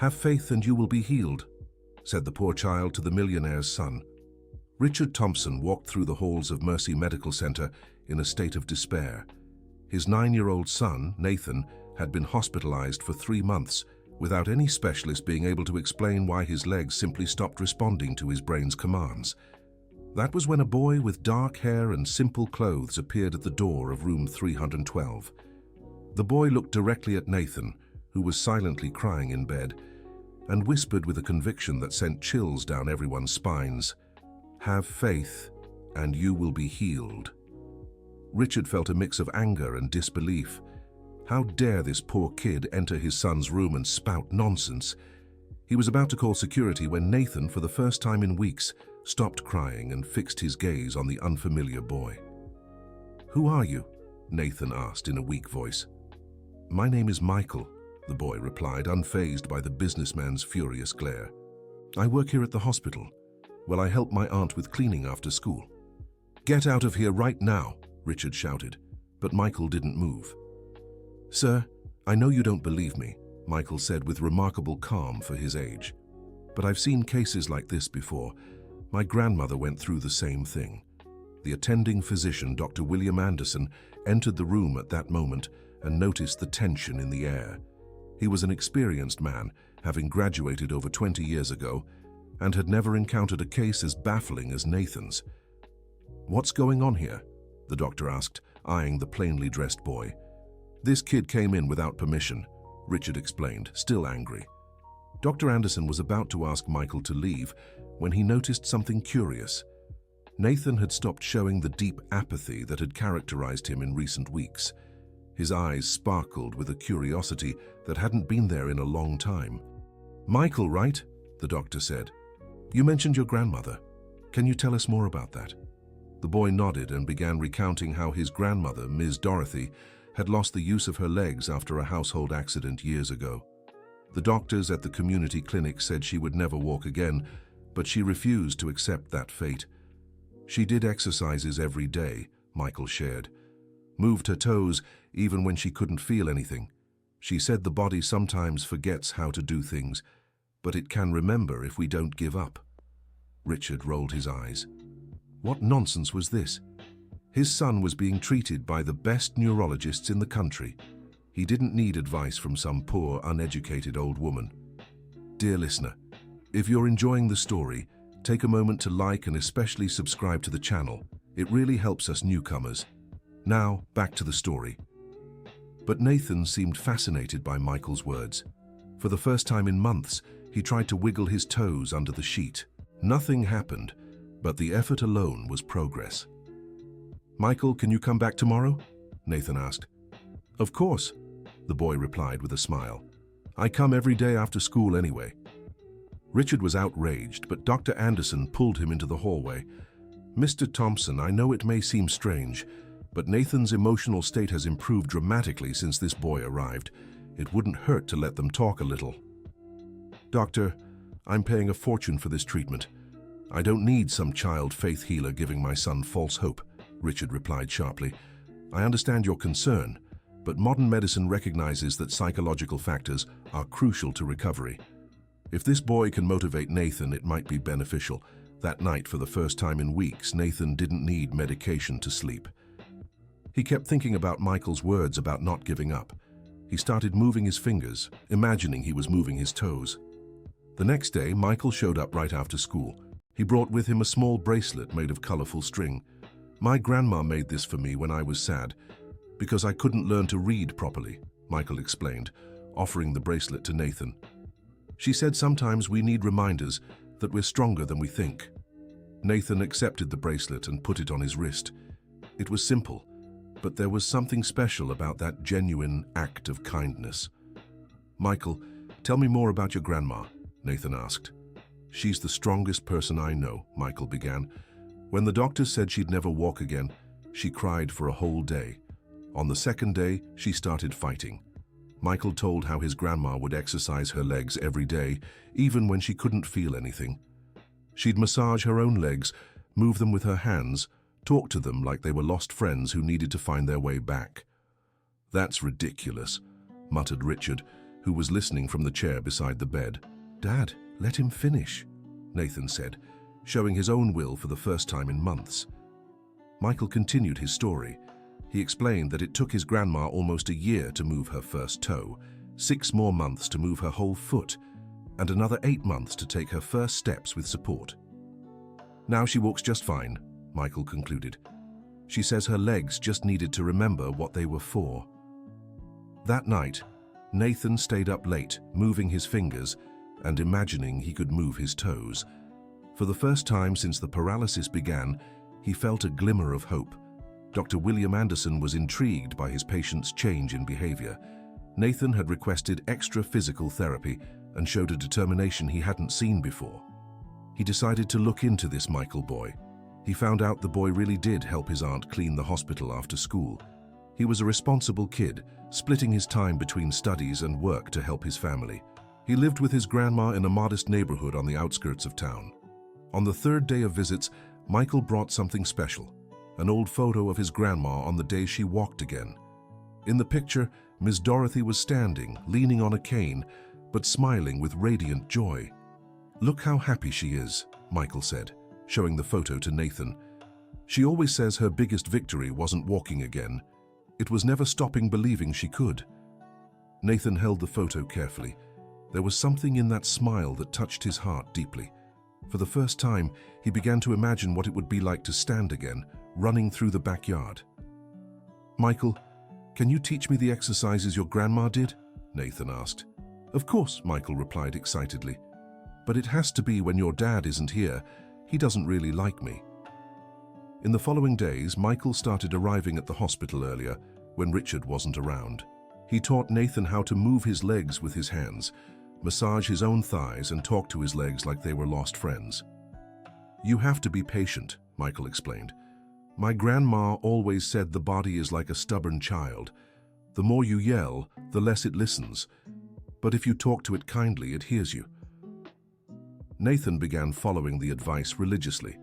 "Have faith and you will be healed," said the poor child to the millionaire's son. Richard Thompson walked through the halls of Mercy Medical Center in a state of despair. His 9-year-old son, Nathan, had been hospitalized for 3 months without any specialist being able to explain why his legs simply stopped responding to his brain's commands. That was when a boy with dark hair and simple clothes appeared at the door of room 312. The boy looked directly at Nathan, who was silently crying in bed, and whispered with a conviction that sent chills down everyone's spines, "Have faith, and you will be healed." Richard felt a mix of anger and disbelief. How dare this poor kid enter his son's room and spout nonsense? He was about to call security when Nathan, for the first time in weeks, stopped crying and fixed his gaze on the unfamiliar boy. "Who are you?" Nathan asked in a weak voice. "My name is Michael," the boy replied, unfazed by the businessman's furious glare. "I work here at the hospital. Well, I help my aunt with cleaning after school." "Get out of here right now," Richard shouted, but Michael didn't move. "Sir, I know you don't believe me," Michael said with remarkable calm for his age. "But I've seen cases like this before. My grandmother went through the same thing." The attending physician, Dr. William Anderson, entered the room at that moment and noticed the tension in the air. He was an experienced man, having graduated over 20 years ago, and had never encountered a case as baffling as Nathan's. "What's going on here?" the doctor asked, eyeing the plainly dressed boy. "This kid came in without permission," Richard explained, still angry. Dr. Anderson was about to ask Michael to leave when he noticed something curious. Nathan had stopped showing the deep apathy that had characterized him in recent weeks. His eyes sparkled with a curiosity that hadn't been there in a long time. "Michael, right?" the doctor said. "You mentioned your grandmother. Can you tell us more about that?" The boy nodded and began recounting how his grandmother, Ms. Dorothy, had lost the use of her legs after a household accident years ago. The doctors at the community clinic said she would never walk again, but she refused to accept that fate. She did exercises every day, Michael shared. Moved her toes even when she couldn't feel anything. She said the body sometimes forgets how to do things, but it can remember if we don't give up. Richard rolled his eyes. What nonsense was this? His son was being treated by the best neurologists in the country. He didn't need advice from some poor, uneducated old woman. Dear listener, if you're enjoying the story, take a moment to like and especially subscribe to the channel. It really helps us newcomers. Now, back to the story. But Nathan seemed fascinated by Michael's words. For the first time in months, he tried to wiggle his toes under the sheet. Nothing happened, but the effort alone was progress. "Michael, can you come back tomorrow?" Nathan asked. "Of course," the boy replied with a smile. "I come every day after school anyway." Richard was outraged, but Dr. Anderson pulled him into the hallway. "Mr. Thompson, I know it may seem strange, but Nathan's emotional state has improved dramatically since this boy arrived. It wouldn't hurt to let them talk a little." "Doctor, I'm paying a fortune for this treatment. I don't need some child faith healer giving my son false hope," Richard replied sharply. "I understand your concern, but modern medicine recognizes that psychological factors are crucial to recovery. If this boy can motivate Nathan, it might be beneficial." That night, for the first time in weeks, Nathan didn't need medication to sleep. He kept thinking about Michael's words about not giving up. He started moving his fingers, imagining he was moving his toes. The next day, Michael showed up right after school. He brought with him a small bracelet made of colorful string. "My grandma made this for me when I was sad, because I couldn't learn to read properly," Michael explained, offering the bracelet to Nathan. "She said sometimes we need reminders that we're stronger than we think." Nathan accepted the bracelet and put it on his wrist. It was simple, but there was something special about that genuine act of kindness. "Michael, tell me more about your grandma," Nathan asked. "She's the strongest person I know," Michael began. "When the doctors said she'd never walk again, she cried for a whole day. On the second day, she started fighting." Michael told how his grandma would exercise her legs every day, even when she couldn't feel anything. She'd massage her own legs, move them with her hands, talk to them like they were lost friends who needed to find their way back. "That's ridiculous," muttered Richard, who was listening from the chair beside the bed. "Dad, let him finish," Nathan said, showing his own will for the first time in months. Michael continued his story. He explained that it took his grandma almost a year to move her first toe, 6 more months to move her whole foot, and another 8 months to take her first steps with support. "Now she walks just fine," Michael concluded. "She says her legs just needed to remember what they were for." That night, Nathan stayed up late, moving his fingers and imagining he could move his toes. For the first time since the paralysis began, he felt a glimmer of hope. Dr. William Anderson was intrigued by his patient's change in behavior. Nathan had requested extra physical therapy and showed a determination he hadn't seen before. He decided to look into this Michael boy. He found out the boy really did help his aunt clean the hospital after school. He was a responsible kid, splitting his time between studies and work to help his family. He lived with his grandma in a modest neighborhood on the outskirts of town. On the 3rd day of visits, Michael brought something special, an old photo of his grandma on the day she walked again. In the picture, Miss Dorothy was standing, leaning on a cane, but smiling with radiant joy. "Look how happy she is," Michael said, showing the photo to Nathan. "She always says her biggest victory wasn't walking again. It was never stopping believing she could." Nathan held the photo carefully. There was something in that smile that touched his heart deeply. For the first time, he began to imagine what it would be like to stand again, running through the backyard. "Michael, can you teach me the exercises your grandma did?" Nathan asked. "Of course," Michael replied excitedly. "But it has to be when your dad isn't here. He doesn't really like me." In the following days, Michael started arriving at the hospital earlier when Richard wasn't around. He taught Nathan how to move his legs with his hands, massage his own thighs, and talk to his legs like they were lost friends. "You have to be patient," Michael explained. "My grandma always said the body is like a stubborn child. The more you yell, the less it listens. But if you talk to it kindly, it hears you." Nathan began following the advice religiously.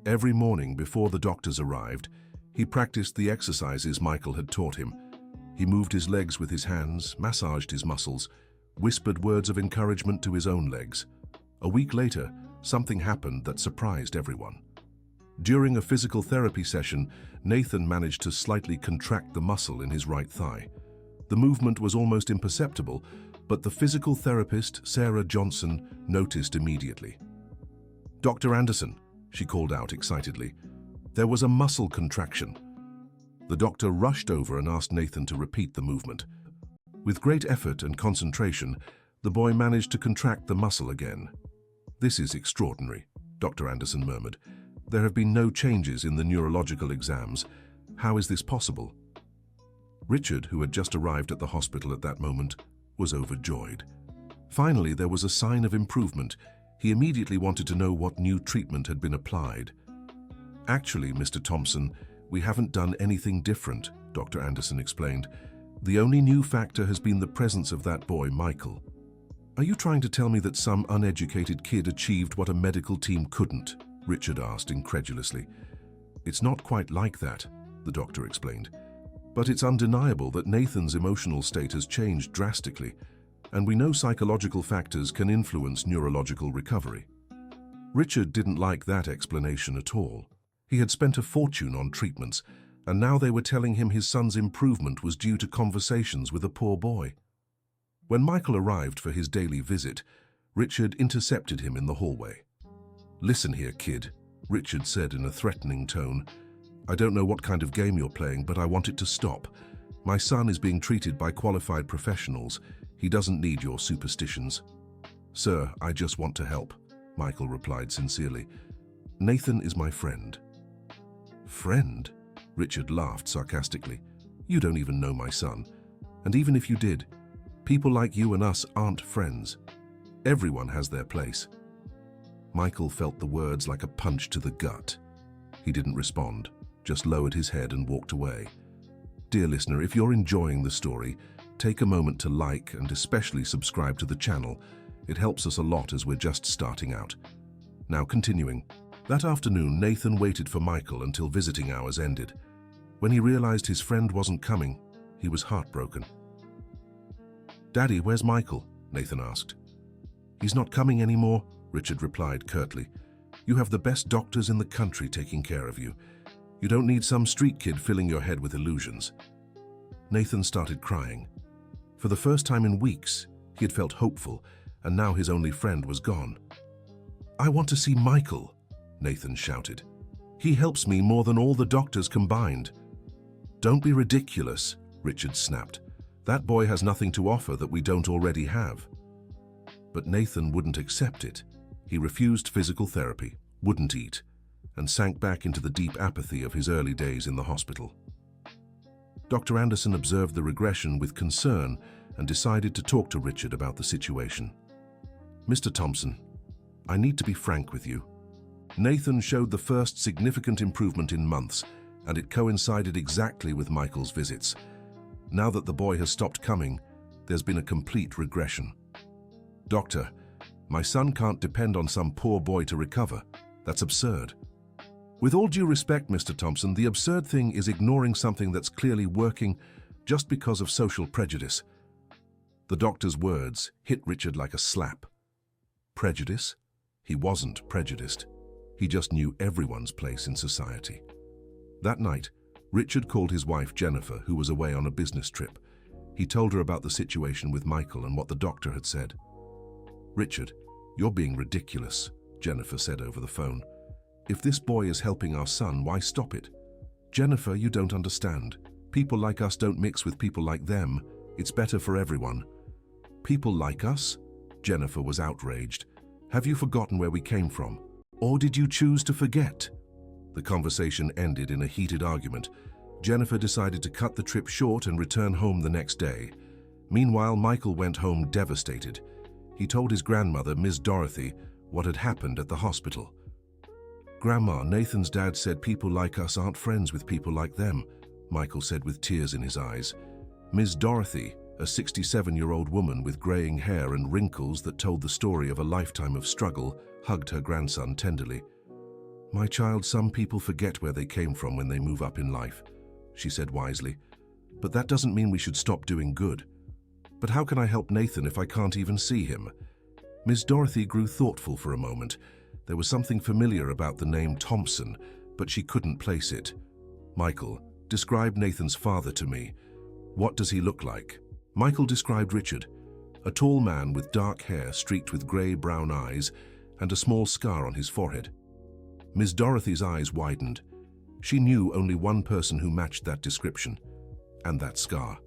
Every morning before the doctors arrived, he practiced the exercises Michael had taught him. He moved his legs with his hands, massaged his muscles, whispered words of encouragement to his own legs. A week later, something happened that surprised everyone. During a physical therapy session, Nathan managed to slightly contract the muscle in his right thigh. The movement was almost imperceptible, but the physical therapist, Sarah Johnson, noticed immediately. "Dr. Anderson," she called out excitedly, "there was a muscle contraction." The doctor rushed over and asked Nathan to repeat the movement. With great effort and concentration, the boy managed to contract the muscle again. "This is extraordinary," Dr. Anderson murmured. "There have been no changes in the neurological exams. How is this possible?" Richard, who had just arrived at the hospital at that moment, was overjoyed. Finally, there was a sign of improvement. He immediately wanted to know what new treatment had been applied. "Actually, Mr. Thompson, we haven't done anything different," Dr. Anderson explained. "The only new factor has been the presence of that boy, Michael." "Are you trying to tell me that some uneducated kid achieved what a medical team couldn't?" Richard asked incredulously. "It's not quite like that," the doctor explained. "But it's undeniable that Nathan's emotional state has changed drastically, and we know psychological factors can influence neurological recovery." Richard didn't like that explanation at all. He had spent a fortune on treatments, and now they were telling him his son's improvement was due to conversations with a poor boy. When Michael arrived for his daily visit, Richard intercepted him in the hallway. "Listen here, kid," Richard said in a threatening tone. "I don't know what kind of game you're playing, but I want it to stop. My son is being treated by qualified professionals. He doesn't need your superstitions." "Sir, I just want to help," Michael replied sincerely. "Nathan is my friend." "Friend?" Richard laughed sarcastically. "You don't even know my son. And even if you did, people like you and us aren't friends. Everyone has their place." Michael felt the words like a punch to the gut. He didn't respond, just lowered his head and walked away. Dear listener, if you're enjoying the story, take a moment to like and especially subscribe to the channel. It helps us a lot as we're just starting out. Now continuing. That afternoon, Nathan waited for Michael until visiting hours ended. When he realized his friend wasn't coming, he was heartbroken. "Daddy, where's Michael?" Nathan asked. "He's not coming anymore," Richard replied curtly. "You have the best doctors in the country taking care of you. You don't need some street kid filling your head with illusions." Nathan started crying. For the first time in weeks, he had felt hopeful, and now his only friend was gone. "I want to see Michael," Nathan shouted. "He helps me more than all the doctors combined." "Don't be ridiculous," Richard snapped. "That boy has nothing to offer that we don't already have." But Nathan wouldn't accept it. He refused physical therapy, wouldn't eat, and sank back into the deep apathy of his early days in the hospital. Dr. Anderson observed the regression with concern and decided to talk to Richard about the situation. "Mr. Thompson, I need to be frank with you. Nathan showed the first significant improvement in months, and it coincided exactly with Michael's visits. Now that the boy has stopped coming, there's been a complete regression. Doctor, my son can't depend on some poor boy to recover. That's absurd." "With all due respect, Mr. Thompson, the absurd thing is ignoring something that's clearly working just because of social prejudice." The doctor's words hit Richard like a slap. Prejudice? He wasn't prejudiced. He just knew everyone's place in society. That night, Richard called his wife Jennifer, who was away on a business trip. He told her about the situation with Michael and what the doctor had said. "Richard, you're being ridiculous," Jennifer said over the phone. "If this boy is helping our son, why stop it?" "Jennifer, you don't understand. People like us don't mix with people like them. It's better for everyone." "People like us?" Jennifer was outraged. "Have you forgotten where we came from? Or did you choose to forget?" The conversation ended in a heated argument. Jennifer decided to cut the trip short and return home the next day. Meanwhile, Michael went home devastated. He told his grandmother, Ms. Dorothy, what had happened at the hospital. "Grandma, Nathan's dad said people like us aren't friends with people like them," Michael said with tears in his eyes. Ms. Dorothy, a 67-year-old woman with graying hair and wrinkles that told the story of a lifetime of struggle, hugged her grandson tenderly. "My child, some people forget where they came from when they move up in life," she said wisely. "But that doesn't mean we should stop doing good." "But how can I help Nathan if I can't even see him?" Ms. Dorothy grew thoughtful for a moment. There was something familiar about the name Thompson, but she couldn't place it. "Michael, describe Nathan's father to me. What does he look like?" Michael described Richard, a tall man with dark hair streaked with grey-brown eyes and a small scar on his forehead. Ms. Dorothy's eyes widened. She knew only one person who matched that description, and that scar.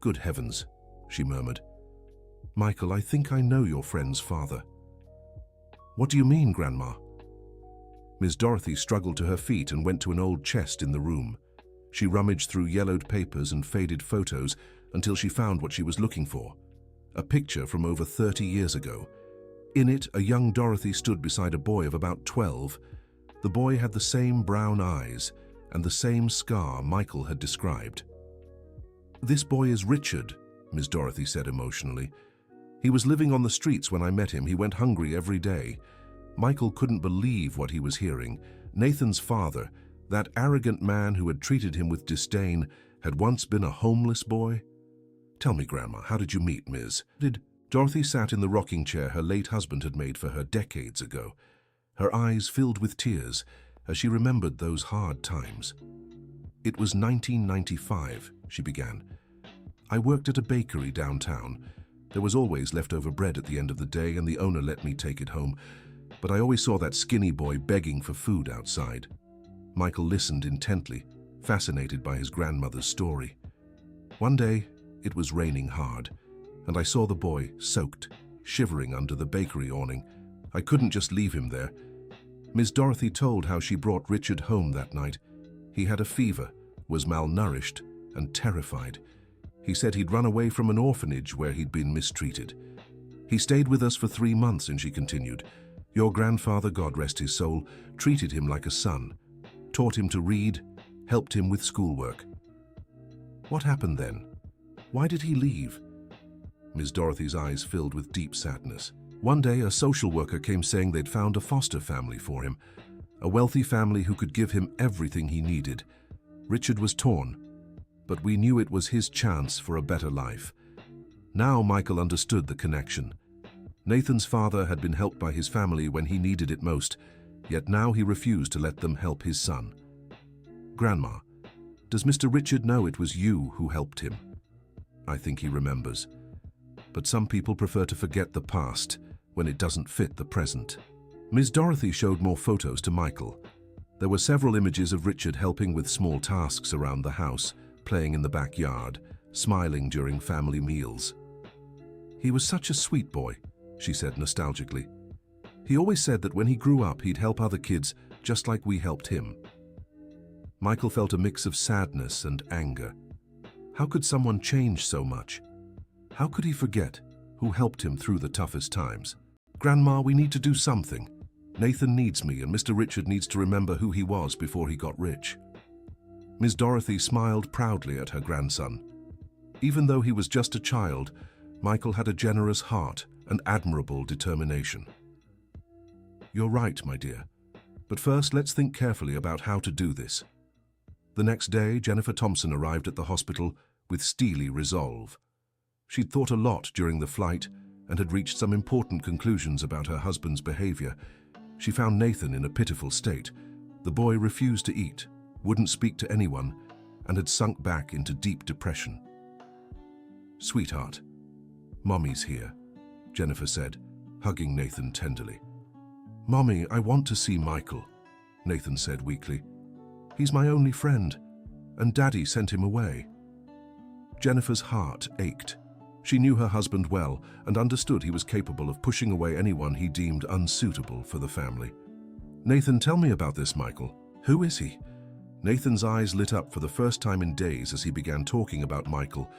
"Good heavens," she murmured. "Michael, I think I know your friend's father." "What do you mean, Grandma?" Ms. Dorothy struggled to her feet and went to an old chest in the room. She rummaged through yellowed papers and faded photos until she found what she was looking for. A picture from over 30 years ago. In it, a young Dorothy stood beside a boy of about 12. The boy had the same brown eyes and the same scar Michael had described. "This boy is Richard," Ms. Dorothy said emotionally. "He was living on the streets when I met him. He went hungry every day." Michael couldn't believe what he was hearing. Nathan's father, that arrogant man who had treated him with disdain, had once been a homeless boy? "Tell me, Grandma, how did you meet Ms.?" Dorothy sat in the rocking chair her late husband had made for her decades ago. Her eyes filled with tears as she remembered those hard times. "It was 1995, she began. "I worked at a bakery downtown. There was always leftover bread at the end of the day, and the owner let me take it home. But I always saw that skinny boy begging for food outside." Michael listened intently, fascinated by his grandmother's story. "One day, it was raining hard, and I saw the boy, soaked, shivering under the bakery awning. I couldn't just leave him there." Miss Dorothy told how she brought Richard home that night. He had a fever, was malnourished, and terrified. He said he'd run away from an orphanage where he'd been mistreated. "He stayed with us for 3 months, and she continued. Your grandfather, God rest his soul, treated him like a son, taught him to read, helped him with schoolwork." "What happened then? Why did he leave?" Miss Dorothy's eyes filled with deep sadness. "One day, a social worker came saying they'd found a foster family for him, a wealthy family who could give him everything he needed. Richard was torn, but we knew it was his chance for a better life. Now Michael understood the connection. Nathan's father had been helped by his family when he needed it most, yet now he refused to let them help his son. "Grandma, does Mr. Richard know it was you who helped him?" "I think he remembers. But some people prefer to forget the past when it doesn't fit the present." Ms. Dorothy showed more photos to Michael. There were several images of Richard helping with small tasks around the house, playing in the backyard, smiling during family meals. "He was such a sweet boy," she said nostalgically. "He always said that when he grew up he'd help other kids just like we helped him." Michael felt a mix of sadness and anger. How could someone change so much? How could he forget who helped him through the toughest times? "Grandma, we need to do something. Nathan needs me, and Mr. Richard needs to remember who he was before he got rich." Ms. Dorothy smiled proudly at her grandson. Even though he was just a child, Michael had a generous heart and admirable determination. "You're right, my dear. But first, let's think carefully about how to do this." The next day, Jennifer Thompson arrived at the hospital with steely resolve. She'd thought a lot during the flight and had reached some important conclusions about her husband's behavior. She found Nathan in a pitiful state. The boy refused to eat, wouldn't speak to anyone, and had sunk back into deep depression. "Sweetheart, Mommy's here," Jennifer said, hugging Nathan tenderly. "Mommy, I want to see Michael," Nathan said weakly. "He's my only friend, and Daddy sent him away." Jennifer's heart ached. She knew her husband well and understood he was capable of pushing away anyone he deemed unsuitable for the family. "Nathan, tell me about this Michael. Who is he?" Nathan's eyes lit up for the first time in days as he began talking about Michael.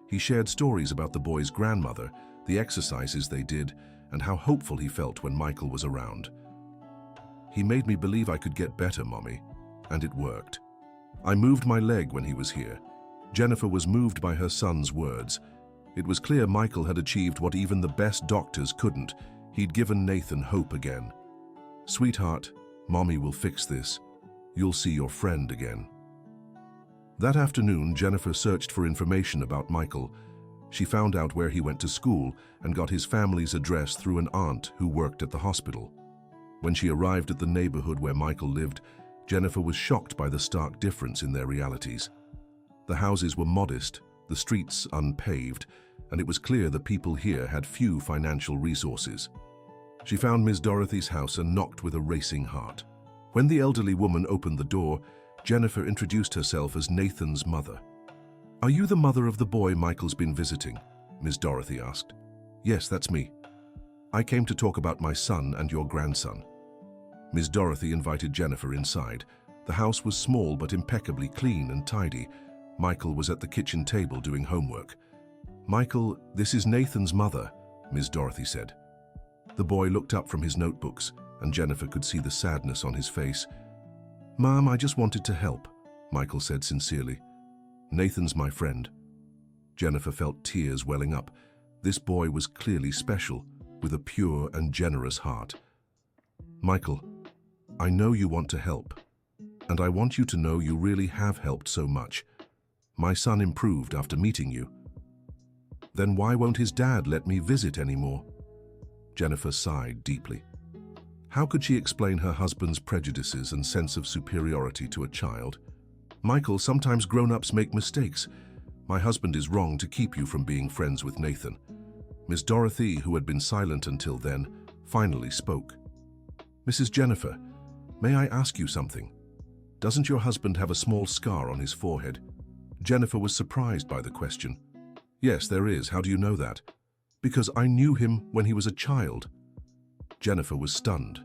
He shared stories about the boy's grandmother, the exercises they did, and how hopeful he felt when Michael was around. "He made me believe I could get better, Mommy, and it worked. I moved my leg when he was here." Jennifer was moved by her son's words. It was clear Michael had achieved what even the best doctors couldn't. He'd given Nathan hope again. "Sweetheart, Mommy will fix this. You'll see your friend again." That afternoon, Jennifer searched for information about Michael. She found out where he went to school and got his family's address through an aunt who worked at the hospital. When she arrived at the neighborhood where Michael lived, Jennifer was shocked by the stark difference in their realities. The houses were modest, the streets unpaved, and it was clear the people here had few financial resources. She found Ms. Dorothy's house and knocked with a racing heart. When the elderly woman opened the door, Jennifer introduced herself as Nathan's mother. "Are you the mother of the boy Michael's been visiting?" Ms. Dorothy asked. "Yes, that's me. I came to talk about my son and your grandson." Ms. Dorothy invited Jennifer inside. The house was small but impeccably clean and tidy. Michael was at the kitchen table doing homework. "Michael, this is Nathan's mother," Ms. Dorothy said. The boy looked up from his notebooks, and Jennifer could see the sadness on his face. "Mom, I just wanted to help," Michael said sincerely. "Nathan's my friend." Jennifer felt tears welling up. This boy was clearly special, with a pure and generous heart. "Michael, I know you want to help, and I want you to know you really have helped so much. My son improved after meeting you." "Then why won't his dad let me visit anymore?" Jennifer sighed deeply. How could she explain her husband's prejudices and sense of superiority to a child? "Michael, sometimes grown-ups make mistakes. My husband is wrong to keep you from being friends with Nathan." Miss Dorothy, who had been silent until then, finally spoke. "Mrs. Jennifer, may I ask you something? Doesn't your husband have a small scar on his forehead?" Jennifer was surprised by the question. "Yes, there is. How do you know that?" "Because I knew him when he was a child." Jennifer was stunned.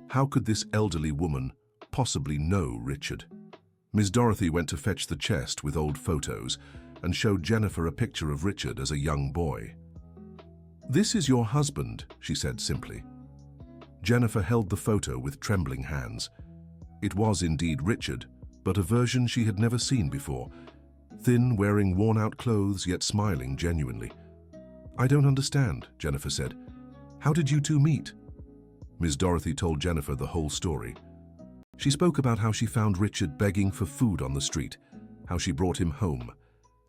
How could this elderly woman possibly know Richard? Ms. Dorothy went to fetch the chest with old photos and showed Jennifer a picture of Richard as a young boy. "This is your husband," she said simply. Jennifer held the photo with trembling hands. It was indeed Richard, but a version she had never seen before. Thin, wearing worn-out clothes, yet smiling genuinely. "I don't understand," Jennifer said. "How did you two meet?" Ms. Dorothy told Jennifer the whole story. She spoke about how she found Richard begging for food on the street, how she brought him home,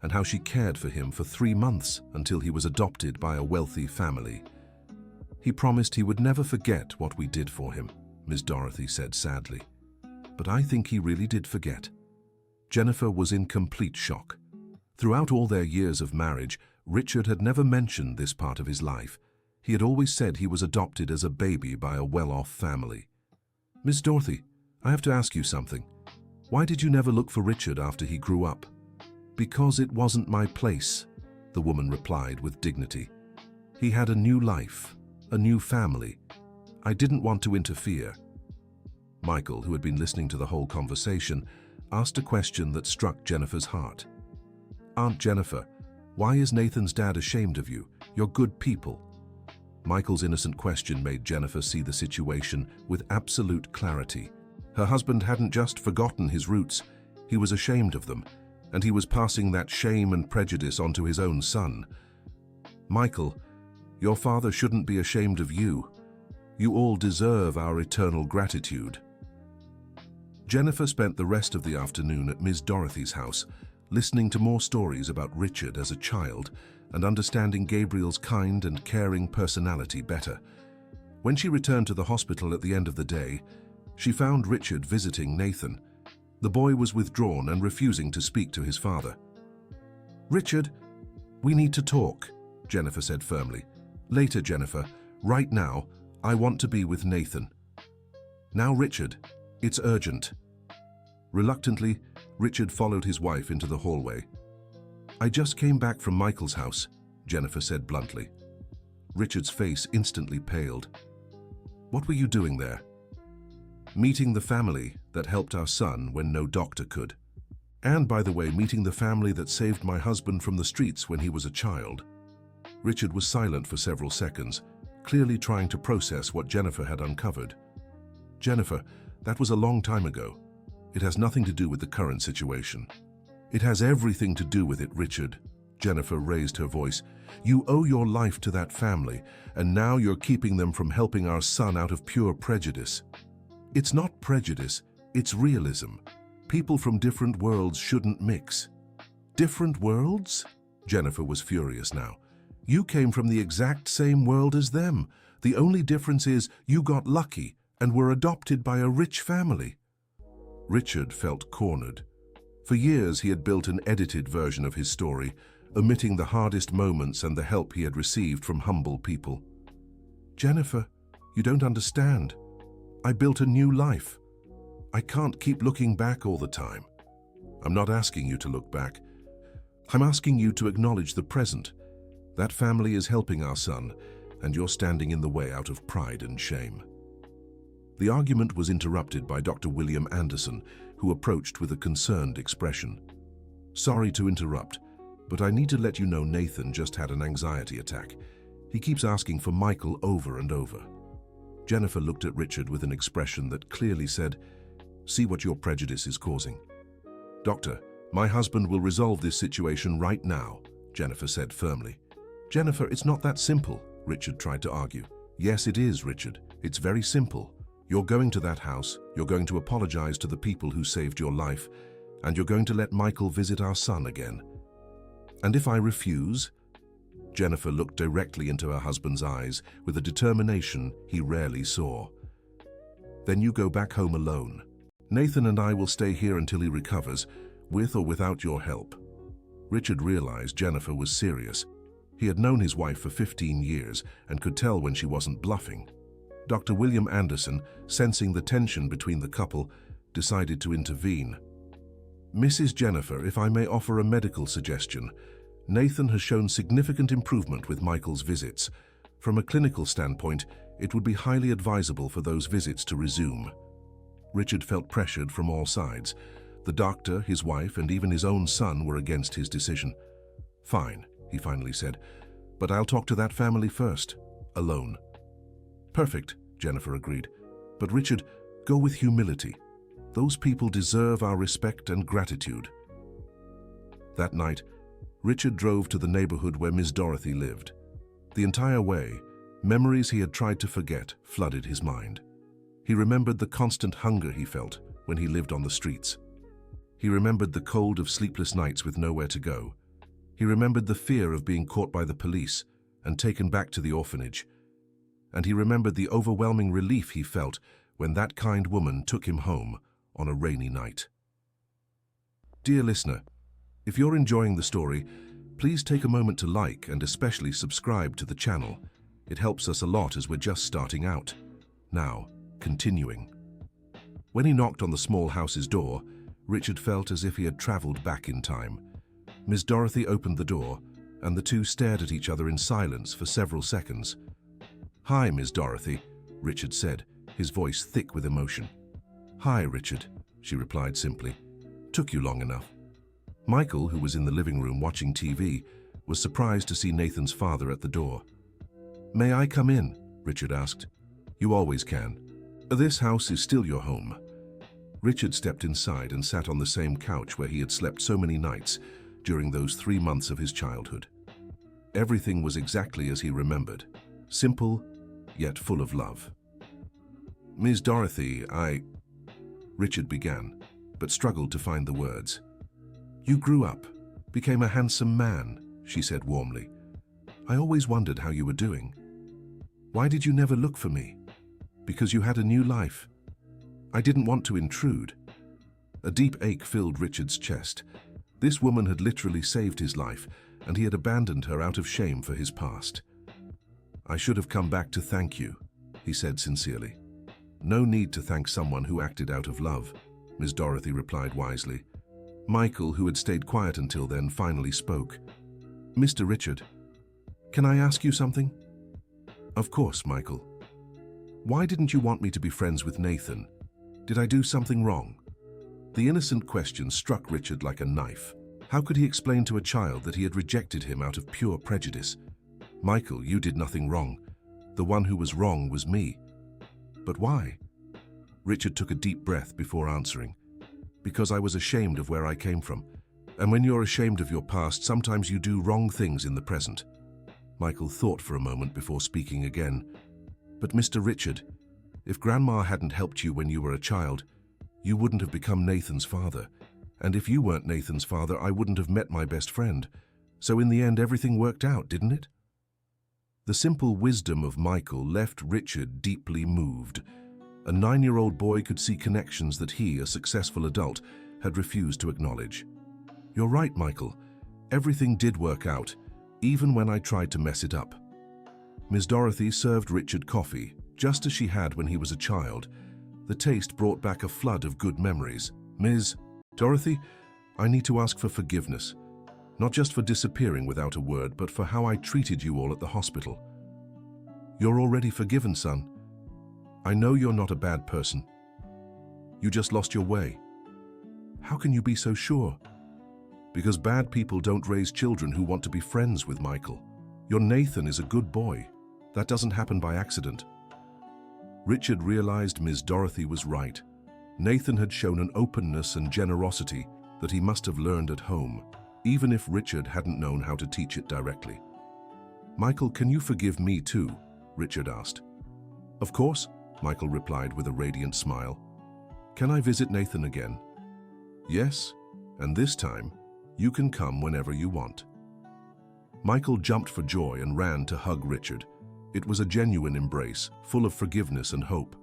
and how she cared for him for 3 months until he was adopted by a wealthy family. He promised he would never forget what we did for him, Miss Dorothy said sadly. But I think he really did forget. Jennifer was in complete shock. Throughout all their years of marriage, Richard had never mentioned this part of his life. He had always said he was adopted as a baby by a well-off family. Miss Dorothy, I have to ask you something. Why did you never look for Richard after he grew up? Because it wasn't my place, the woman replied with dignity. He had a new life, a new family. I didn't want to interfere. Michael, who had been listening to the whole conversation, asked a question that struck Jennifer's heart. Aunt Jennifer, why is Nathan's dad ashamed of you? You're good people. Michael's innocent question made Jennifer see the situation with absolute clarity. Her husband hadn't just forgotten his roots, he was ashamed of them, and he was passing that shame and prejudice onto his own son. Michael, your father shouldn't be ashamed of you. You all deserve our eternal gratitude. Jennifer spent the rest of the afternoon at Miss Dorothy's house, listening to more stories about Richard as a child and understanding Gabriel's kind and caring personality better. When she returned to the hospital at the end of the day, she found Richard visiting Nathan. The boy was withdrawn and refusing to speak to his father. Richard, we need to talk, Jennifer said firmly. Later, Jennifer. Right now, I want to be with Nathan. Now, Richard, it's urgent. Reluctantly, Richard followed his wife into the hallway. I just came back from Michael's house, Jennifer said bluntly. Richard's face instantly paled. What were you doing there? Meeting the family that helped our son when no doctor could. And, by the way, meeting the family that saved my husband from the streets when he was a child. Richard was silent for several seconds, clearly trying to process what Jennifer had uncovered. Jennifer, that was a long time ago. It has nothing to do with the current situation. It has everything to do with it, Richard. Jennifer raised her voice. You owe your life to that family, and now you're keeping them from helping our son out of pure prejudice. It's not prejudice, it's realism. People from different worlds shouldn't mix. Different worlds? Jennifer was furious now. You came from the exact same world as them. The only difference is you got lucky and were adopted by a rich family. Richard felt cornered. For years he had built an edited version of his story, omitting the hardest moments and the help he had received from humble people. Jennifer, you don't understand. I built a new life. I can't keep looking back all the time. I'm not asking you to look back. I'm asking you to acknowledge the present. That family is helping our son, and you're standing in the way out of pride and shame. The argument was interrupted by Dr. William Anderson, who approached with a concerned expression. Sorry to interrupt, but I need to let you know Nathan just had an anxiety attack. He keeps asking for Michael over and over. Jennifer looked at Richard with an expression that clearly said, see what your prejudice is causing. Doctor, my husband will resolve this situation right now, Jennifer said firmly. Jennifer, it's not that simple, Richard tried to argue. Yes, it is, Richard. It's very simple. You're going to that house, you're going to apologize to the people who saved your life, and you're going to let Michael visit our son again. And if I refuse? Jennifer looked directly into her husband's eyes with a determination he rarely saw. Then you go back home alone. Nathan and I will stay here until he recovers, with or without your help. Richard realized Jennifer was serious. He had known his wife for 15 years and could tell when she wasn't bluffing. Dr. William Anderson, sensing the tension between the couple, decided to intervene. Mrs. Jennifer, if I may offer a medical suggestion, Nathan has shown significant improvement with Michael's visits. From a clinical standpoint, it would be highly advisable for those visits to resume. Richard felt pressured from all sides. The doctor, his wife, and even his own son were against his decision. Fine, he finally said, but I'll talk to that family first, alone. Perfect, Jennifer agreed. But Richard, go with humility. Those people deserve our respect and gratitude. That night, Richard drove to the neighborhood where Miss Dorothy lived. The entire way, memories he had tried to forget flooded his mind. He remembered the constant hunger he felt when he lived on the streets. He remembered the cold of sleepless nights with nowhere to go. He remembered the fear of being caught by the police and taken back to the orphanage. And he remembered the overwhelming relief he felt when that kind woman took him home on a rainy night. Dear listener, if you're enjoying the story, please take a moment to like and especially subscribe to the channel. It helps us a lot as we're just starting out. Now, continuing. When he knocked on the small house's door, Richard felt as if he had traveled back in time. Miss Dorothy opened the door, and the two stared at each other in silence for several seconds. "Hi, Miss Dorothy," Richard said, his voice thick with emotion. "Hi, Richard," she replied simply. "Took you long enough." Michael, who was in the living room watching TV, was surprised to see Nathan's father at the door. "May I come in?" Richard asked. "You always can. This house is still your home." Richard stepped inside and sat on the same couch where he had slept so many nights during those 3 months of his childhood. Everything was exactly as he remembered, simple, yet full of love. "Miss Dorothy, Richard began, but struggled to find the words. "You grew up, became a handsome man," she said warmly. "I always wondered how you were doing. Why did you never look for me? Because you had a new life. I didn't want to intrude." A deep ache filled Richard's chest. This woman had literally saved his life, and he had abandoned her out of shame for his past. "I should have come back to thank you," he said sincerely. "No need to thank someone who acted out of love," Miss Dorothy replied wisely. Michael, who had stayed quiet until then, finally spoke. "Mr. Richard, can I ask you something?" "Of course, Michael." "Why didn't you want me to be friends with Nathan? Did I do something wrong?" The innocent question struck Richard like a knife. How could he explain to a child that he had rejected him out of pure prejudice? "Michael, you did nothing wrong. The one who was wrong was me." "But why?" Richard took a deep breath before answering. "Because I was ashamed of where I came from. And when you're ashamed of your past, sometimes you do wrong things in the present." Michael thought for a moment before speaking again. "But Mr. Richard, if Grandma hadn't helped you when you were a child, you wouldn't have become Nathan's father. And if you weren't Nathan's father, I wouldn't have met my best friend. So in the end, everything worked out, didn't it?" The simple wisdom of Michael left Richard deeply moved. A 9-year-old boy could see connections that he, a successful adult, had refused to acknowledge. "You're right, Michael. Everything did work out, even when I tried to mess it up." Miss Dorothy served Richard coffee, just as she had when he was a child. The taste brought back a flood of good memories. "Ms. Dorothy, I need to ask for forgiveness. Not just for disappearing without a word, but for how I treated you all at the hospital." "You're already forgiven, son. I know you're not a bad person. You just lost your way." "How can you be so sure?" "Because bad people don't raise children who want to be friends with Michael. Your Nathan is a good boy. That doesn't happen by accident." Richard realized Miss Dorothy was right. Nathan had shown an openness and generosity that he must have learned at home, even if Richard hadn't known how to teach it directly. "Michael, can you forgive me too?" Richard asked. "Of course," Michael replied with a radiant smile. "Can I visit Nathan again?" "Yes, and this time, you can come whenever you want." Michael jumped for joy and ran to hug Richard. It was a genuine embrace, full of forgiveness and hope.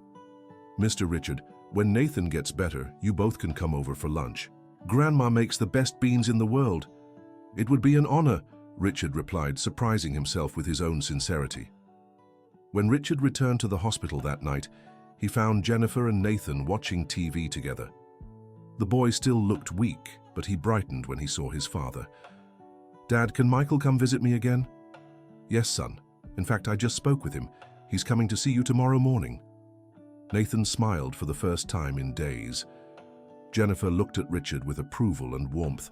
"Mr. Richard, when Nathan gets better, you both can come over for lunch. Grandma makes the best beans in the world." "It would be an honor," Richard replied, surprising himself with his own sincerity. When Richard returned to the hospital that night, he found Jennifer and Nathan watching TV together. The boy still looked weak, but he brightened when he saw his father. "Dad, can Michael come visit me again?" "Yes, son. In fact, I just spoke with him. He's coming to see you tomorrow morning." Nathan smiled for the first time in days. Jennifer looked at Richard with approval and warmth.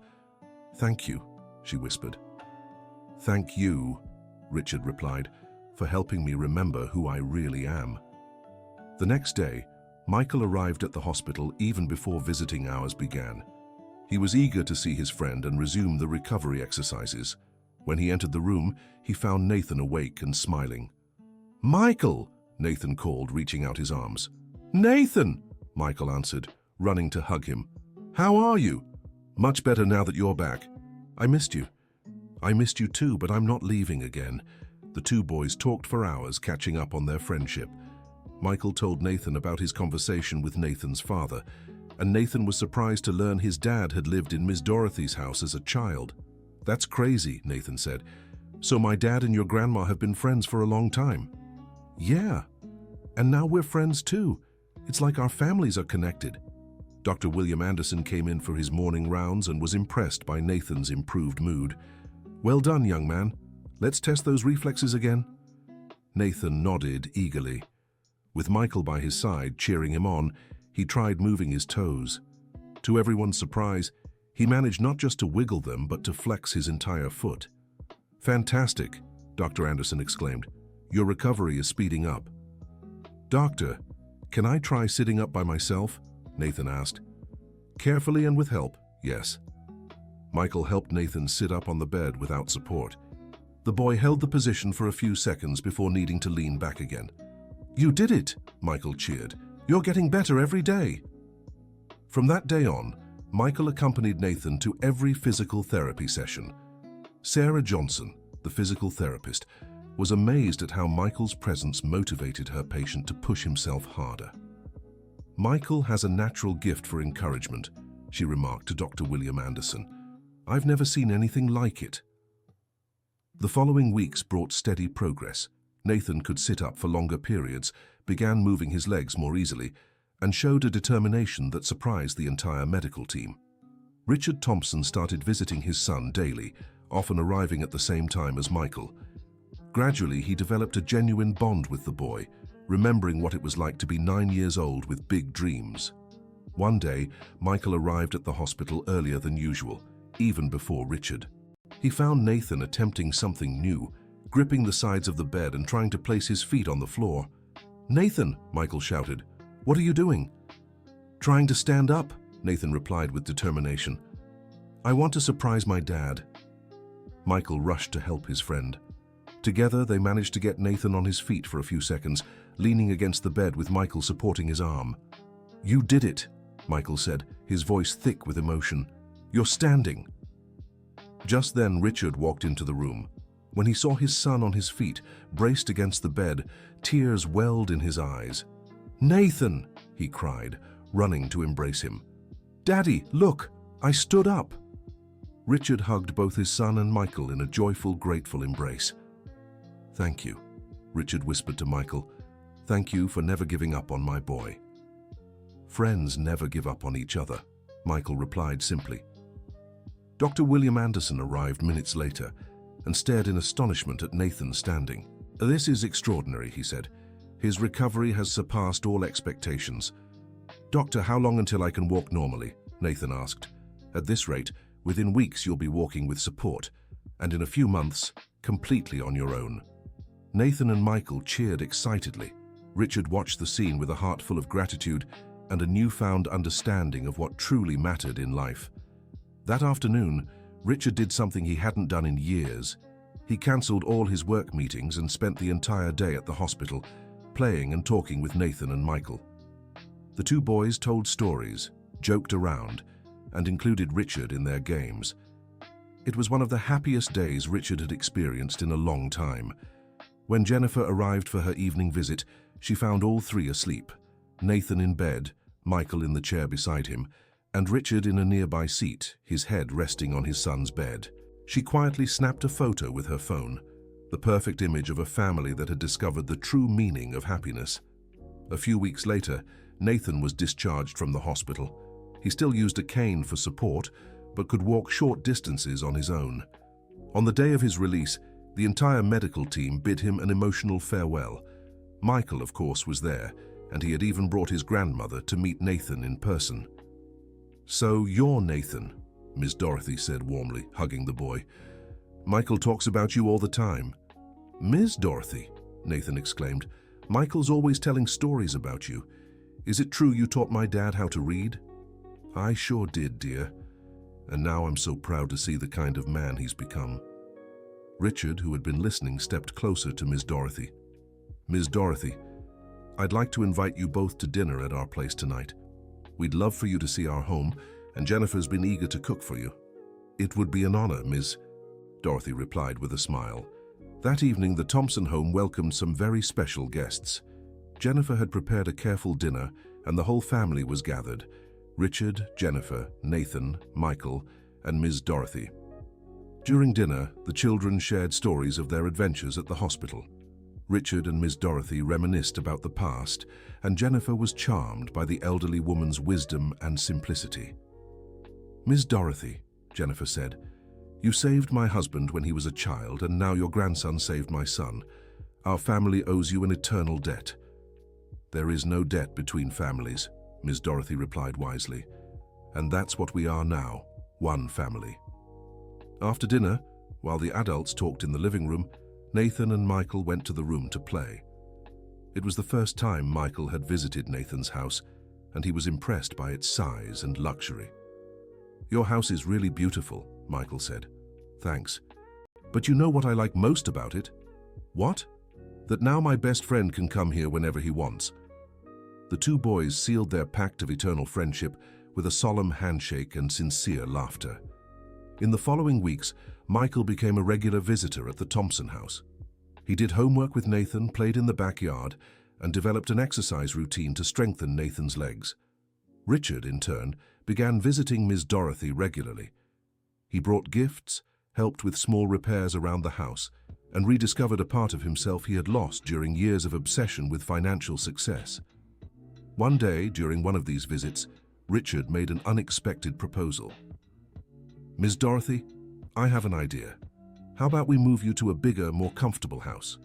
"Thank you," she whispered. "Thank you," Richard replied, "for helping me remember who I really am." The next day, Michael arrived at the hospital even before visiting hours began. He was eager to see his friend and resume the recovery exercises. When he entered the room, he found Nathan awake and smiling. "Michael!" Nathan called, reaching out his arms. "Nathan!" Michael answered, running to hug him. "How are you?" "Much better now that you're back. I missed you. I missed you too, but I'm not leaving again. The two boys talked for hours, catching up on their friendship. Michael told Nathan about his conversation with Nathan's father, and Nathan was surprised to learn his dad had lived in Miss Dorothy's house as a child. That's crazy, Nathan said. So my dad and your grandma have been friends for a long time? Yeah, and now we're friends too. It's like our families are connected. Dr. William Anderson came in for his morning rounds and was impressed by Nathan's improved mood. Well done, young man. Let's test those reflexes again. Nathan nodded eagerly. With Michael by his side, cheering him on, he tried moving his toes. To everyone's surprise, he managed not just to wiggle them, but to flex his entire foot. Fantastic, Dr. Anderson exclaimed. Your recovery is speeding up. Doctor, can I try sitting up by myself? Nathan asked. Carefully and with help, yes. Michael helped Nathan sit up on the bed without support. The boy held the position for a few seconds before needing to lean back again. You did it, Michael cheered. You're getting better every day. From that day on, Michael accompanied Nathan to every physical therapy session. Sarah Johnson, the physical therapist, was amazed at how Michael's presence motivated her patient to push himself harder. Michael has a natural gift for encouragement, she remarked to Dr. William Anderson. I've never seen anything like it. The following weeks brought steady progress. Nathan could sit up for longer periods, began moving his legs more easily, and showed a determination that surprised the entire medical team. Richard Thompson started visiting his son daily, often arriving at the same time as Michael. Gradually, he developed a genuine bond with the boy, remembering what it was like to be 9 years old with big dreams. One day, Michael arrived at the hospital earlier than usual, even before Richard. He found Nathan attempting something new, gripping the sides of the bed and trying to place his feet on the floor. Nathan, Michael shouted, what are you doing? Trying to stand up, Nathan replied with determination. I want to surprise my dad. Michael rushed to help his friend. Together, they managed to get Nathan on his feet for a few seconds, leaning against the bed with Michael supporting his arm. You did it, Michael said, his voice thick with emotion. You're standing. Just then, Richard walked into the room. When he saw his son on his feet, braced against the bed, tears welled in his eyes. Nathan, he cried, running to embrace him. Daddy, look, I stood up. Richard hugged both his son and Michael in a joyful, grateful embrace. Thank you, Richard whispered to Michael. Thank you for never giving up on my boy. Friends never give up on each other, Michael replied simply. Dr. William Anderson arrived minutes later and stared in astonishment at Nathan standing. This is extraordinary, he said. His recovery has surpassed all expectations. Doctor, how long until I can walk normally? Nathan asked. At this rate, within weeks you'll be walking with support, and in a few months, completely on your own. Nathan and Michael cheered excitedly. Richard watched the scene with a heart full of gratitude and a newfound understanding of what truly mattered in life. That afternoon, Richard did something he hadn't done in years. He cancelled all his work meetings and spent the entire day at the hospital, playing and talking with Nathan and Michael. The two boys told stories, joked around, and included Richard in their games. It was one of the happiest days Richard had experienced in a long time. When Jennifer arrived for her evening visit, she found all three asleep, Nathan in bed, Michael in the chair beside him, and Richard in a nearby seat, his head resting on his son's bed. She quietly snapped a photo with her phone, the perfect image of a family that had discovered the true meaning of happiness. A few weeks later, Nathan was discharged from the hospital. He still used a cane for support, but could walk short distances on his own. On the day of his release, the entire medical team bid him an emotional farewell. Michael, of course, was there, and he had even brought his grandmother to meet Nathan in person. So you're Nathan, Miss Dorothy said warmly, hugging the boy. Michael talks about you all the time. Miss Dorothy, Nathan exclaimed. Michael's always telling stories about you. Is it true you taught my dad how to read? I sure did, dear. And now I'm so proud to see the kind of man he's become. Richard, who had been listening, stepped closer to Miss Dorothy. Miss Dorothy, I'd like to invite you both to dinner at our place tonight. We'd love for you to see our home, and Jennifer's been eager to cook for you. It would be an honor, Miss. Dorothy replied with a smile. That evening, the Thompson home welcomed some very special guests. Jennifer had prepared a careful dinner, and the whole family was gathered. Richard, Jennifer, Nathan, Michael, and Ms. Dorothy. During dinner, the children shared stories of their adventures at the hospital. Richard and Ms. Dorothy reminisced about the past, and Jennifer was charmed by the elderly woman's wisdom and simplicity. "Ms. Dorothy," Jennifer said, "you saved my husband when he was a child, and now your grandson saved my son. Our family owes you an eternal debt." "There is no debt between families," Ms. Dorothy replied wisely. "And that's what we are now, one family." After dinner, while the adults talked in the living room, Nathan and Michael went to the room to play. It was the first time Michael had visited Nathan's house, and he was impressed by its size and luxury. "Your house is really beautiful," Michael said. "Thanks. But you know what I like most about it?" "What?" "That now my best friend can come here whenever he wants." The two boys sealed their pact of eternal friendship with a solemn handshake and sincere laughter. In the following weeks, Michael became a regular visitor at the Thompson house. He did homework with Nathan, played in the backyard, and developed an exercise routine to strengthen Nathan's legs. Richard, in turn, began visiting Ms. Dorothy regularly. He brought gifts, helped with small repairs around the house, and rediscovered a part of himself he had lost during years of obsession with financial success. One day, during one of these visits, Richard made an unexpected proposal. "Ms. Dorothy, I have an idea. How about we move you to a bigger, more comfortable house?"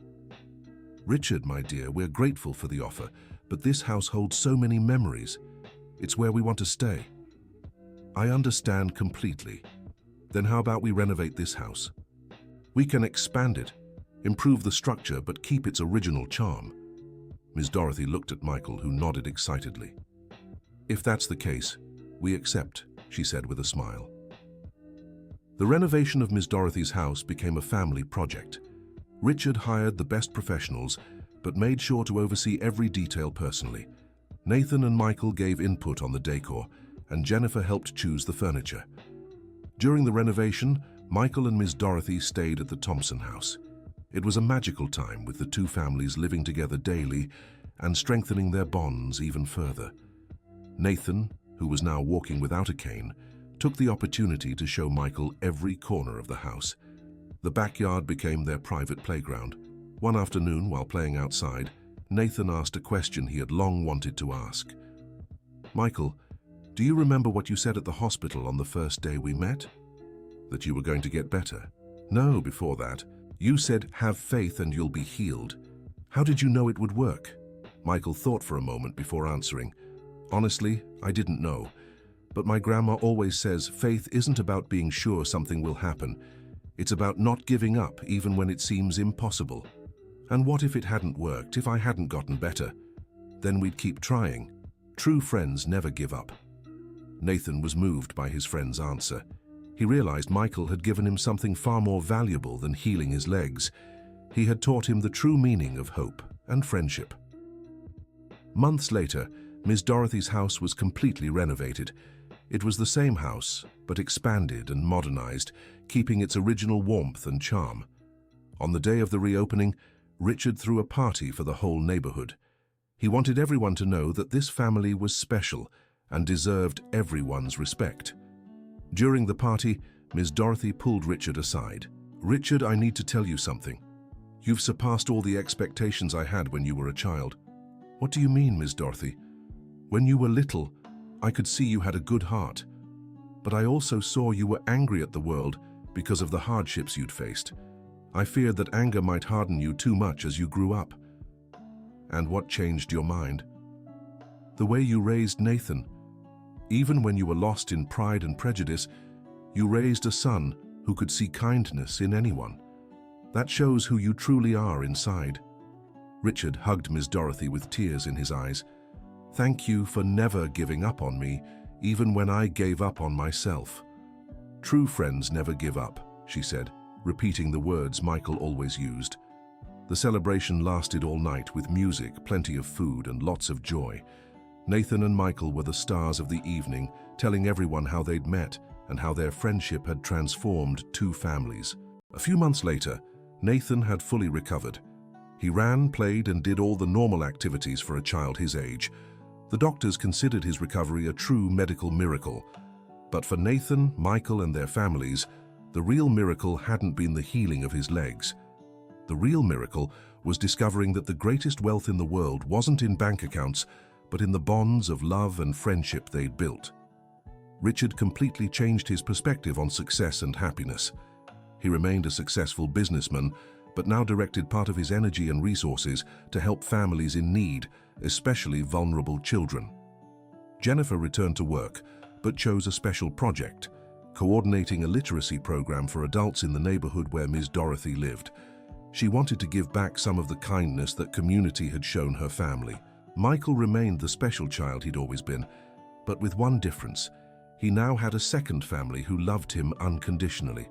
"Richard, my dear, we're grateful for the offer, but this house holds so many memories. It's where we want to stay." "I understand completely. Then how about we renovate this house? We can expand it, improve the structure, but keep its original charm." Ms. Dorothy looked at Michael, who nodded excitedly. "If that's the case, we accept," she said with a smile. The renovation of Ms. Dorothy's house became a family project. Richard hired the best professionals, but made sure to oversee every detail personally. Nathan and Michael gave input on the decor, and Jennifer helped choose the furniture. During the renovation, Michael and Ms. Dorothy stayed at the Thompson house. It was a magical time, with the two families living together daily and strengthening their bonds even further. Nathan, who was now walking without a cane, took the opportunity to show Michael every corner of the house. The backyard became their private playground. One afternoon, while playing outside, Nathan asked a question he had long wanted to ask. "Michael, do you remember what you said at the hospital on the first day we met?" "That you were going to get better." "No, before that. You said, 'Have faith and you'll be healed.' How did you know it would work?" Michael thought for a moment before answering. "Honestly, I didn't know. But my grandma always says faith isn't about being sure something will happen. It's about not giving up even when it seems impossible. And what if it hadn't worked, if I hadn't gotten better? Then we'd keep trying. True friends never give up." Nathan was moved by his friend's answer. He realized Michael had given him something far more valuable than healing his legs. He had taught him the true meaning of hope and friendship. Months later, Ms. Dorothy's house was completely renovated. It was the same house, but expanded and modernized, keeping its original warmth and charm. On the day of the reopening, Richard threw a party for the whole neighborhood. He wanted everyone to know that this family was special and deserved everyone's respect. During the party, Ms. Dorothy pulled Richard aside. "Richard, I need to tell you something. You've surpassed all the expectations I had when you were a child." "What do you mean, Ms. Dorothy?" "When you were little, I could see you had a good heart. But I also saw you were angry at the world because of the hardships you'd faced. I feared that anger might harden you too much as you grew up." "And what changed your mind?" "The way you raised Nathan. Even when you were lost in pride and prejudice, you raised a son who could see kindness in anyone. That shows who you truly are inside." Richard hugged Ms. Dorothy with tears in his eyes. "Thank you for never giving up on me, even when I gave up on myself." "True friends never give up," she said, repeating the words Michael always used. The celebration lasted all night with music, plenty of food, and lots of joy. Nathan and Michael were the stars of the evening, telling everyone how they'd met and how their friendship had transformed two families. A few months later, Nathan had fully recovered. He ran, played, and did all the normal activities for a child his age. The doctors considered his recovery a true medical miracle. But for Nathan, Michael, and their families, the real miracle hadn't been the healing of his legs. The real miracle was discovering that the greatest wealth in the world wasn't in bank accounts, but in the bonds of love and friendship they'd built. Richard completely changed his perspective on success and happiness. He remained a successful businessman, but now directed part of his energy and resources to help families in need, especially vulnerable children. Jennifer returned to work, but chose a special project, coordinating a literacy program for adults in the neighborhood where Ms. Dorothy lived. She wanted to give back some of the kindness that community had shown her family. Michael remained the special child he'd always been, but with one difference. He now had a second family who loved him unconditionally.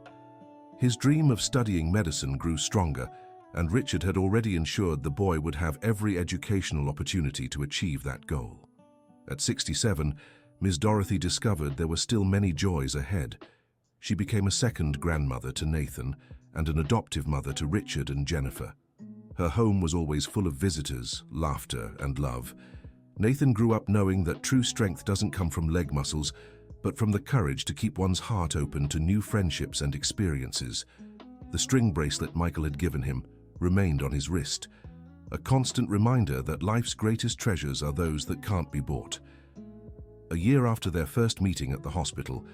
His dream of studying medicine grew stronger, and Richard had already ensured the boy would have every educational opportunity to achieve that goal. At 67, Ms. Dorothy discovered there were still many joys ahead. She became a second grandmother to Nathan and an adoptive mother to Richard and Jennifer. Her home was always full of visitors, laughter, and love. Nathan grew up knowing that true strength doesn't come from leg muscles, but from the courage to keep one's heart open to new friendships and experiences. The string bracelet Michael had given him remained on his wrist, a constant reminder that life's greatest treasures are those that can't be bought. A year after their first meeting at the hospital,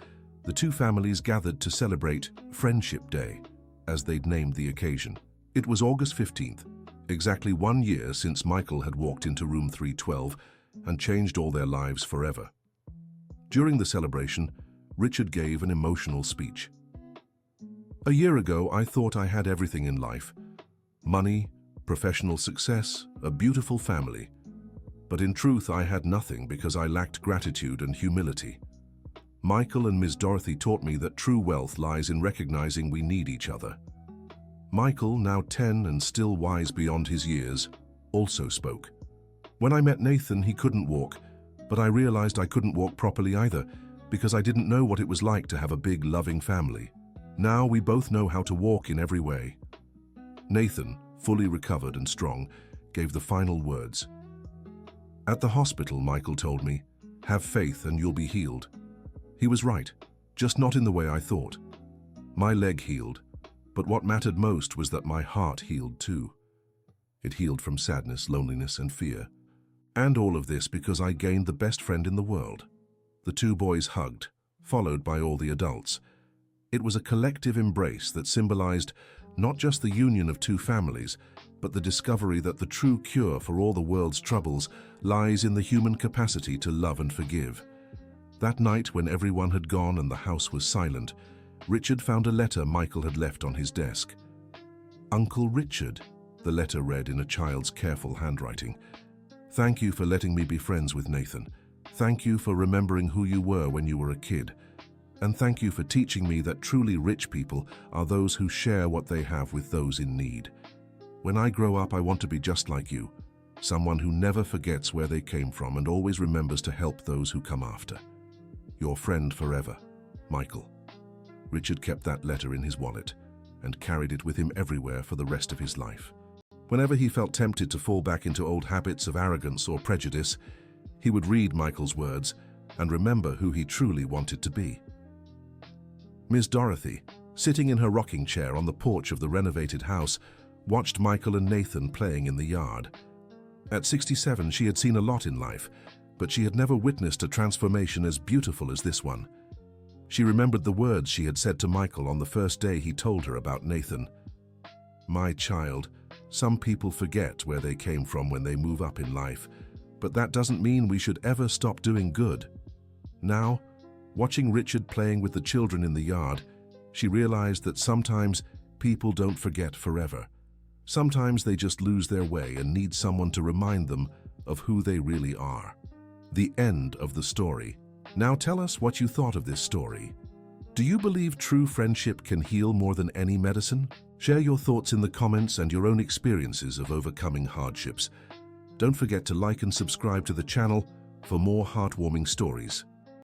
the two families gathered to celebrate Friendship Day, as they'd named the occasion. It was August 15th, exactly 1 year since Michael had walked into room 312 and changed all their lives forever. During the celebration, Richard gave an emotional speech. "A year ago, I thought I had everything in life: money, professional success, a beautiful family. But in truth, I had nothing because I lacked gratitude and humility. Michael and Ms. Dorothy taught me that true wealth lies in recognizing we need each other." Michael, now 10 and still wise beyond his years, also spoke. "When I met Nathan, he couldn't walk, but I realized I couldn't walk properly either, because I didn't know what it was like to have a big, loving family. Now we both know how to walk in every way." Nathan, fully recovered and strong, gave the final words. "At the hospital, Michael told me, 'Have faith and you'll be healed.' He was right, just not in the way I thought. My leg healed, but what mattered most was that my heart healed too. It healed from sadness, loneliness, and fear. And all of this because I gained the best friend in the world." The two boys hugged, followed by all the adults. It was a collective embrace that symbolized not just the union of two families, but the discovery that the true cure for all the world's troubles lies in the human capacity to love and forgive. That night, when everyone had gone and the house was silent, Richard found a letter Michael had left on his desk. "Uncle Richard," the letter read in a child's careful handwriting. "Thank you for letting me be friends with Nathan. Thank you for remembering who you were when you were a kid. And thank you for teaching me that truly rich people are those who share what they have with those in need. When I grow up, I want to be just like you, someone who never forgets where they came from and always remembers to help those who come after. Your friend forever, Michael." Richard kept that letter in his wallet and carried it with him everywhere for the rest of his life. Whenever he felt tempted to fall back into old habits of arrogance or prejudice, he would read Michael's words and remember who he truly wanted to be. Ms. Dorothy, sitting in her rocking chair on the porch of the renovated house, watched Michael and Nathan playing in the yard. At 67, she had seen a lot in life, but she had never witnessed a transformation as beautiful as this one. She remembered the words she had said to Michael on the first day he told her about Nathan. "My child, some people forget where they came from when they move up in life, but that doesn't mean we should ever stop doing good." Now, watching Richard playing with the children in the yard, she realized that sometimes people don't forget forever. Sometimes they just lose their way and need someone to remind them of who they really are. The end of the story. Now tell us what you thought of this story. Do you believe true friendship can heal more than any medicine? Share your thoughts in the comments and your own experiences of overcoming hardships. Don't forget to like and subscribe to the channel for more heartwarming stories.